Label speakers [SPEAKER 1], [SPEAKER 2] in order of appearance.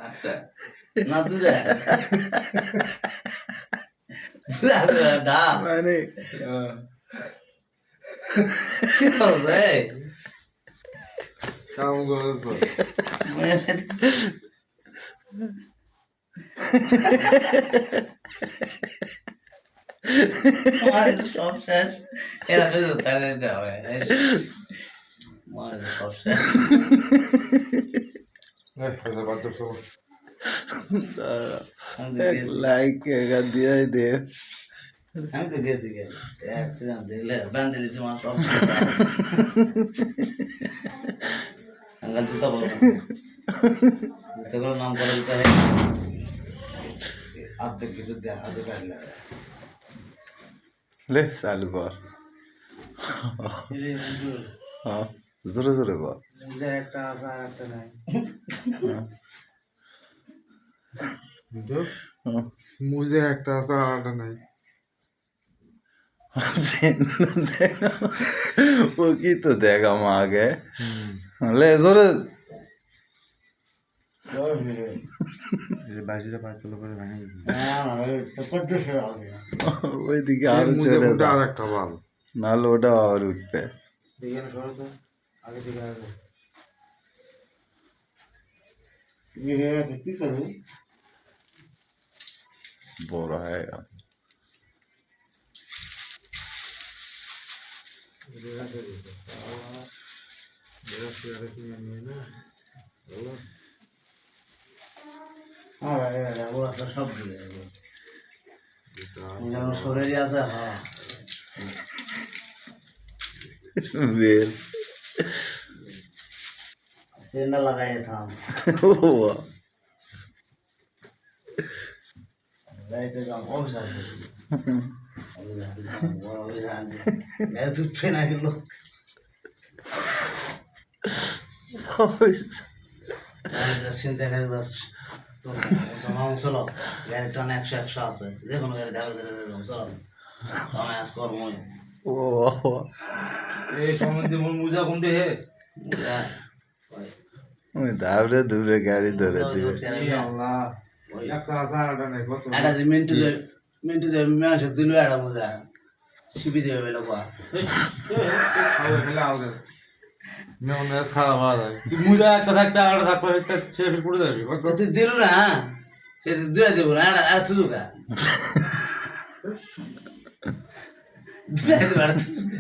[SPEAKER 1] আটটা না দুটা ডা
[SPEAKER 2] মানে
[SPEAKER 1] কি করবে
[SPEAKER 3] কাম করার পর
[SPEAKER 1] সব শেষ এরা বেরো তাদের হবে সব শেষ
[SPEAKER 3] বাচ্চা সব
[SPEAKER 2] লাইক দিয়ে দে
[SPEAKER 1] আমি তো গেছি অ্যাক্সিডেন্ট দেখলে বান্ধে দিয়েছি আমার সব আঙ্গাল জুতা বলবো জুতাগুলোর নাম করে দিতে হয় আর্ধেক কিছু আর্ধেক আসলে
[SPEAKER 2] ले चालू कर हाँ जोरे जोरे कर
[SPEAKER 3] একটা আছে আর একটা নাই মুজে একটা আছে আর একটা নাই
[SPEAKER 2] वो की तो देगा मागे ले जोरे
[SPEAKER 3] বাজিটা পাঁচ কিলো করে ভেঙে
[SPEAKER 2] ওই দিকে আরো চলে
[SPEAKER 3] আর একটা বাল
[SPEAKER 2] নাহলে ওটা আর উঠবে
[SPEAKER 3] দেখে সরো তো আগে থেকে আগে
[SPEAKER 1] কি করবো
[SPEAKER 2] বড় হয়ে গেল
[SPEAKER 1] ওরা তো সব দিয়ে যেমন শরীরে আছে হ্যাঁ
[SPEAKER 2] বেল
[SPEAKER 1] সেন্ডা লাগাই থাম রাইতে যাম অফিসার অভিযান তুটবে না গেলো চিন্তা করে চলো গাড়ির টান 100 আছে যে কোনো গাড়ি ধারে ধারে চলো আমি আজ কর্মই
[SPEAKER 2] ও
[SPEAKER 3] এই সম্বন্ধে মোর মুজা কোনটা হে
[SPEAKER 2] ওই দাবড়ে দূরে গাড়ি ধরে দিবে
[SPEAKER 3] আল্লাহ একটা আছে আর একটা নাই কত
[SPEAKER 1] এটা মিন্টু যে মেয়ে দিল এটা মজা শিবি দেবে বেলো কোয়া
[SPEAKER 3] মেমন খারাপ আর মুজা একটা থাকতে আর থাকবে সে পড়ে যাবে
[SPEAKER 1] তুই দিল না সে দুয়া দেবো না আর তুজুকা দুয়া দেবো আর তুজুকা